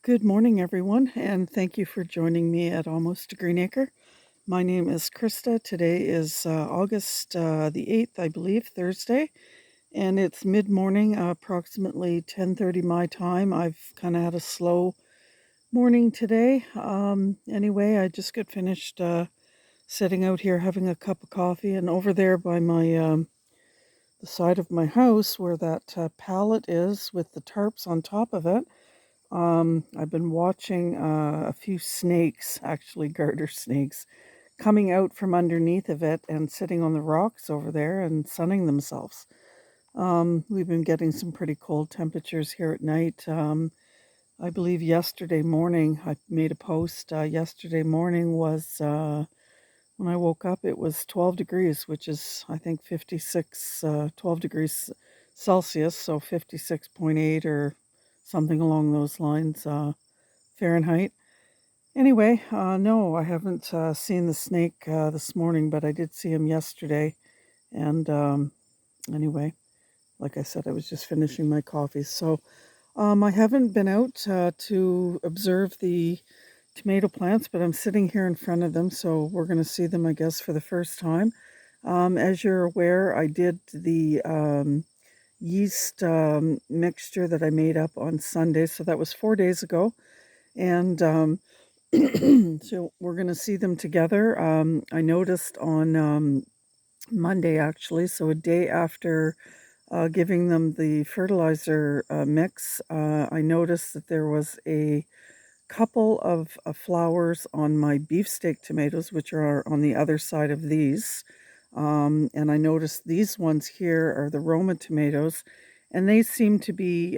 Good morning, everyone, and thank you for joining me at Almost a Green Acre. My name is Krista. Today is August the 8th, I believe, Thursday, and it's mid-morning, approximately 10:30 my time. I've kind of had a slow morning today. Anyway, I just got finished sitting out here having a cup of coffee, and over there by my the side of my house where that pallet is with the tarps on top of it. I've been watching a few snakes, actually garter snakes, coming out from underneath of it and sitting on the rocks over there and sunning themselves. We've been getting some pretty cold temperatures here at night. I believe yesterday morning, I made a post. Yesterday morning was, when I woke up, it was 12 degrees, which is, I think, 12 degrees Celsius, so 56.8 or something along those lines, Fahrenheit. Anyway, no, I haven't seen the snake this morning, but I did see him yesterday. And anyway, like I said, I was just finishing my coffee. So I haven't been out to observe the tomato plants, but I'm sitting here in front of them. So we're going to see them, I guess, for the first time. As you're aware, I did the yeast mixture that I made up on Sunday. So that was 4 days ago. And so we're going to see them together. I noticed on Monday, actually, so a day after giving them the fertilizer mix, I noticed that there was a couple of flowers on my beefsteak tomatoes, which are on the other side of these. And I noticed these ones here are the Roma tomatoes, and they seem to be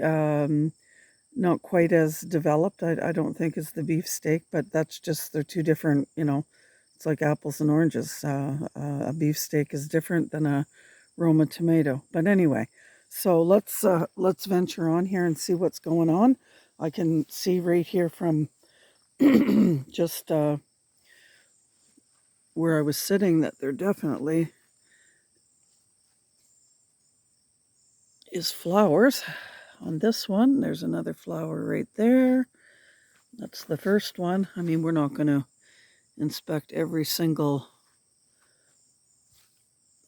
not quite as developed, I don't think, as the beefsteak, but that's just, they're two different, it's like apples and oranges. A beefsteak is different than a Roma tomato. But anyway, so let's venture on here and see what's going on. I can see right here from just where I was sitting that there definitely is flowers on this one. There's another flower right there. That's the first one. I mean, we're not going to inspect every single,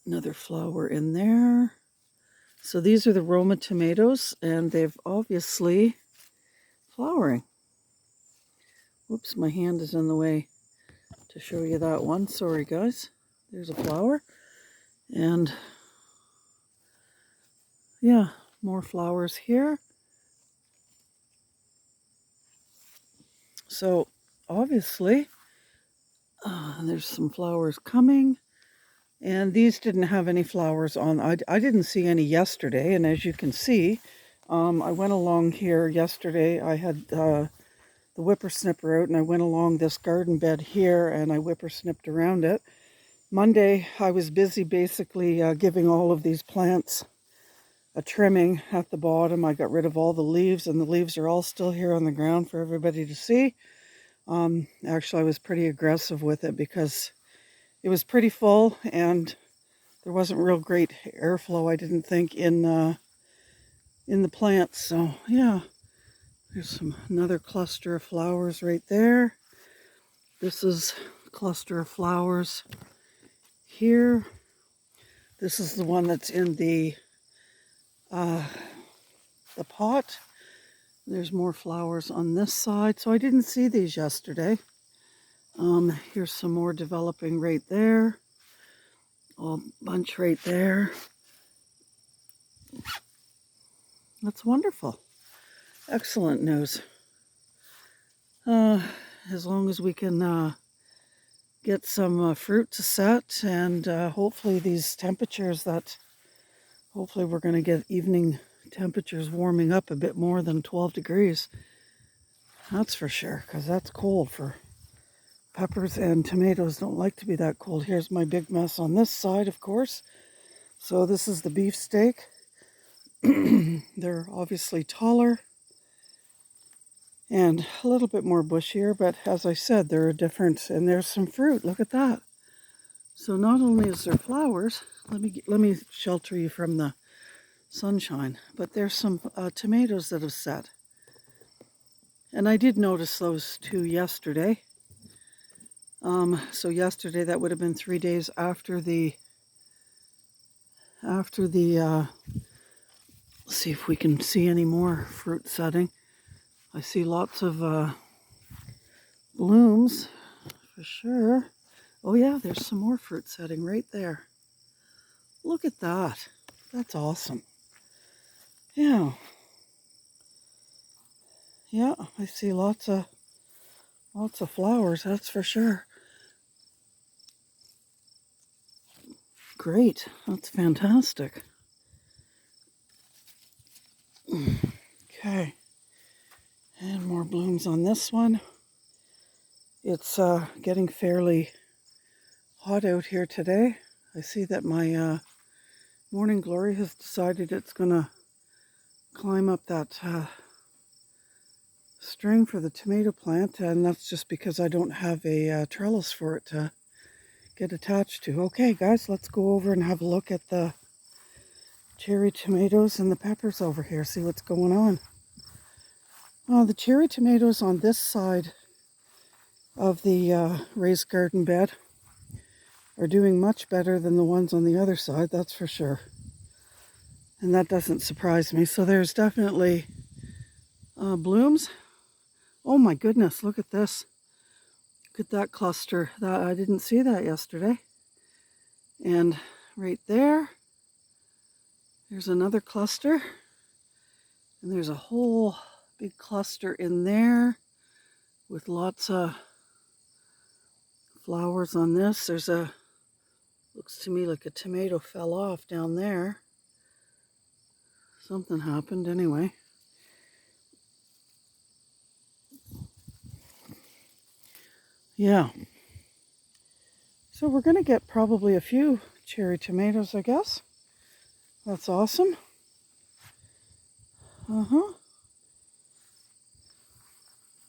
another flower in there. So these are the Roma tomatoes, and they've obviously flowering. Whoops, my hand is in the way to show you that one. Sorry, guys. There's a flower. And yeah, more flowers here. So obviously, there's some flowers coming. And these didn't have any flowers on. I didn't see any yesterday. And as you can see, I went along here yesterday. I had the whippersnipper out, and I went along this garden bed here, and I whippersnipped around it. Monday, I was busy basically giving all of these plants a trimming at the bottom. I got rid of all the leaves, and the leaves are all still here on the ground for everybody to see. Actually, I was pretty aggressive with it because it was pretty full, and there wasn't real great airflow, I didn't think, in the plants. So yeah, there's another cluster of flowers right there. This is a cluster of flowers here. This is the one that's in the pot. There's more flowers on this side. So I didn't see these yesterday. Here's some more developing right there. A bunch right there. That's wonderful. Excellent news. As long as we can get some fruit to set, and hopefully these temperatures hopefully we're going to get evening temperatures warming up a bit more than 12 degrees. That's for sure, because that's cold for peppers, and tomatoes don't like to be that cold. Here's my big mess on this side, of course. So this is the beefsteak. They're obviously taller and a little bit more bushier, but as I said, they're different, and there's some fruit. Look at that. So not only is there flowers, let me shelter you from the sunshine, but there's some tomatoes that have set. And I did notice those two yesterday. So yesterday, that would have been 3 days after the, let's see if we can see any more fruit setting. I see lots of blooms for sure. Oh yeah, there's some more fruit setting right there. Look at that. That's awesome. Yeah. Yeah, I see lots of flowers, that's for sure. Great. That's fantastic. Okay. And more blooms on this one. It's getting fairly hot out here today. I see that my morning glory has decided it's going to climb up that string for the tomato plant, and that's just because I don't have a trellis for it to get attached to. Okay, guys, let's go over and have a look at the cherry tomatoes and the peppers over here, see what's going on. The cherry tomatoes on this side of the raised garden bed are doing much better than the ones on the other side, that's for sure. And that doesn't surprise me. So there's definitely blooms. Oh my goodness, look at this. Look at that cluster. That I didn't see that yesterday. And right there, there's another cluster. And there's a whole big cluster in there with lots of flowers on this. There's a, looks to me like a tomato fell off down there. Something happened anyway. Yeah. So we're going to get probably a few cherry tomatoes, I guess. That's awesome. Uh-huh.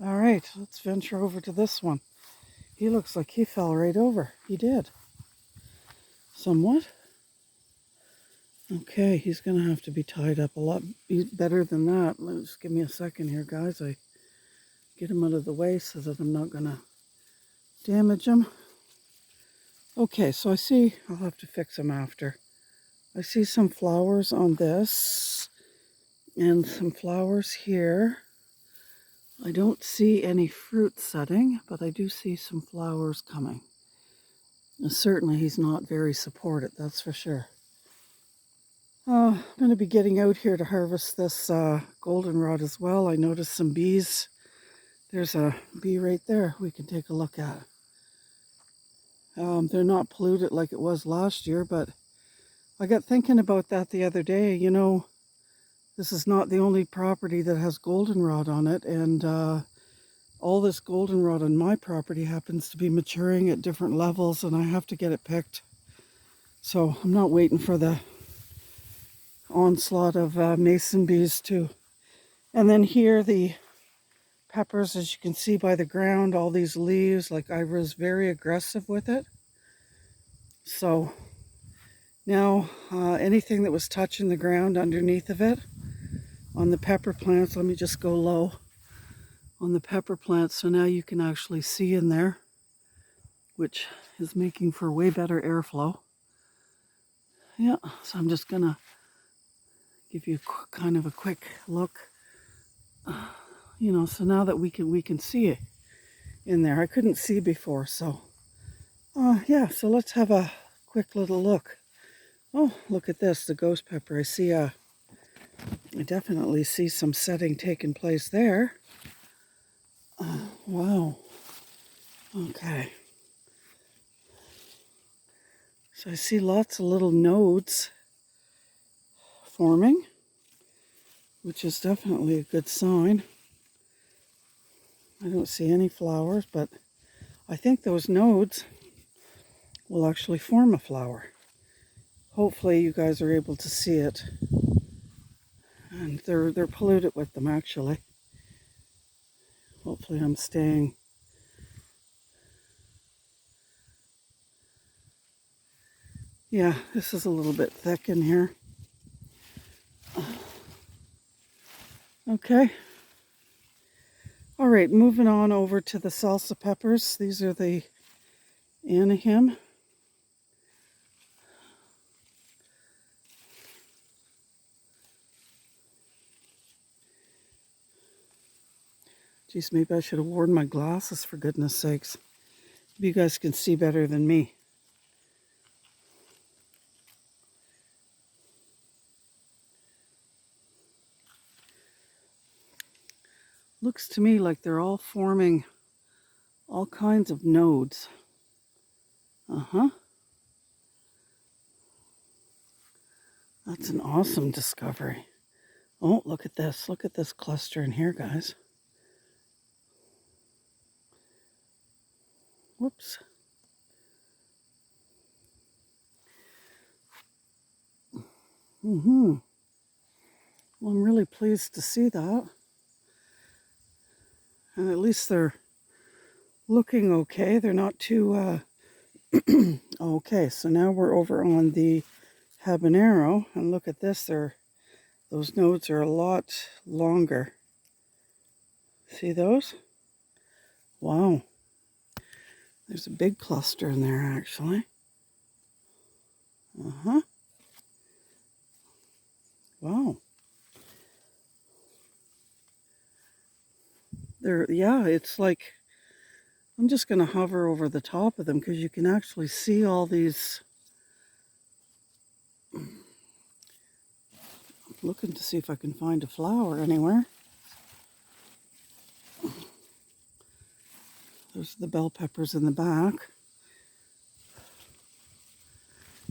All right, let's venture over to this one. He looks like he fell right over. He did. Somewhat. Okay, he's going to have to be tied up a lot better than that. Just give me a second here, guys. I get him out of the way so that I'm not going to damage him. Okay, so I see, I'll have to fix him after. I see some flowers on this and some flowers here. I don't see any fruit setting, but I do see some flowers coming. And certainly he's not very supported, that's for sure. I'm going to be getting out here to harvest this goldenrod as well. I noticed some bees. There's a bee right there we can take a look at. They're not polluted like it was last year, but I got thinking about that the other day. You know, this is not the only property that has goldenrod on it, and all this goldenrod on my property happens to be maturing at different levels, and I have to get it picked. So I'm not waiting for the onslaught of mason bees too. And then here the peppers, as you can see by the ground, all these leaves, like I was very aggressive with it. So now anything that was touching the ground underneath of it on the pepper plants, let me just go low on the pepper plants so now you can actually see in there, which is making for way better airflow. Yeah, so I'm just gonna give you kind of a quick look. You know, so now that we can see it in there. I couldn't see before, so yeah, so let's have a quick little look. Oh, look at this, the ghost pepper. I definitely see some setting taking place there. Wow. Okay. So I see lots of little nodes forming, which is definitely a good sign. I don't see any flowers, but I think those nodes will actually form a flower. Hopefully you guys are able to see it. And they're polluted with them actually. Hopefully I'm staying. Yeah, this is a little bit thick in here. Okay. All right, moving on over to the salsa peppers. These are the Anaheim. Geez, maybe I should have worn my glasses, for goodness sakes. Maybe you guys can see better than me. Looks to me like they're all forming all kinds of nodes. That's an awesome discovery. Oh, look at this. Look at this cluster in here, guys. Whoops. Well, I'm really pleased to see that. And at least they're looking okay. They're not too... Okay, so now we're over on the Habanero. And look at this. Those nodes are a lot longer. See those? Wow. There's a big cluster in there, actually. Wow. Yeah, it's like, I'm just going to hover over the top of them because you can actually see all these. I'm looking to see if I can find a flower anywhere. There's the bell peppers in the back.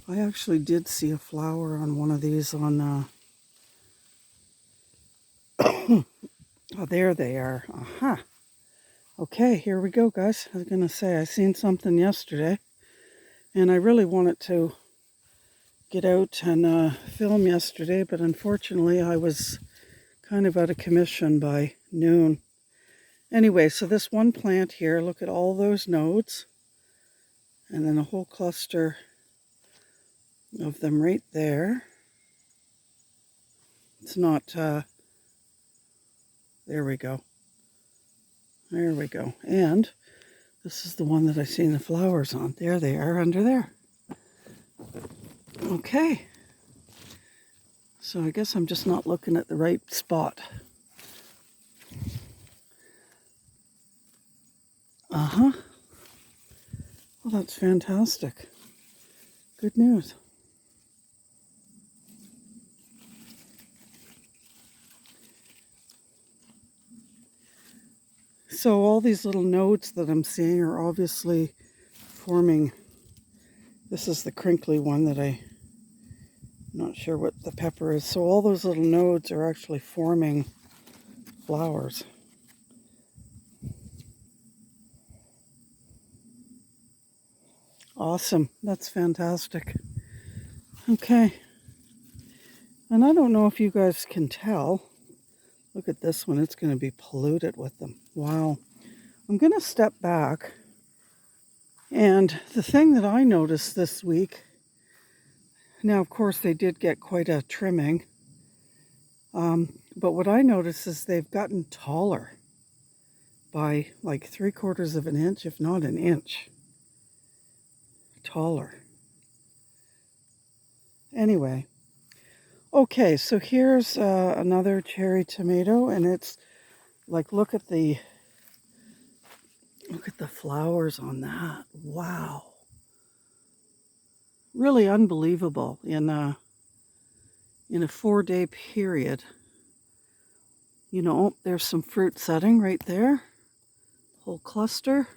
I actually did see a flower on one of these on, oh, there they are. Aha. Okay, here we go, guys. I was going to say, I seen something yesterday, and I really wanted to get out and film yesterday, but unfortunately I was kind of out of commission by noon. Anyway, so this one plant here, look at all those nodes, and then a whole cluster of them right there. It's not, there we go. There we go. And this is the one that I seen the flowers on. There they are under there. Okay. So I guess I'm just not looking at the right spot. Well, that's fantastic. Good news. So all these little nodes that I'm seeing are obviously forming. This is the crinkly one that I'm not sure what the pepper is. So all those little nodes are actually forming flowers. Awesome. That's fantastic. Okay. And I don't know if you guys can tell. Look at this one. It's going to be polluted with them. Wow. I'm going to step back. And the thing that I noticed this week, now of course they did get quite a trimming, but what I noticed is they've gotten taller by like 3/4 of an inch, if not an inch taller. Anyway, okay, so here's another cherry tomato, and it's like, look at the flowers on that. Wow. Really unbelievable in a 4-day period. You know, there's some fruit setting right there. Whole cluster.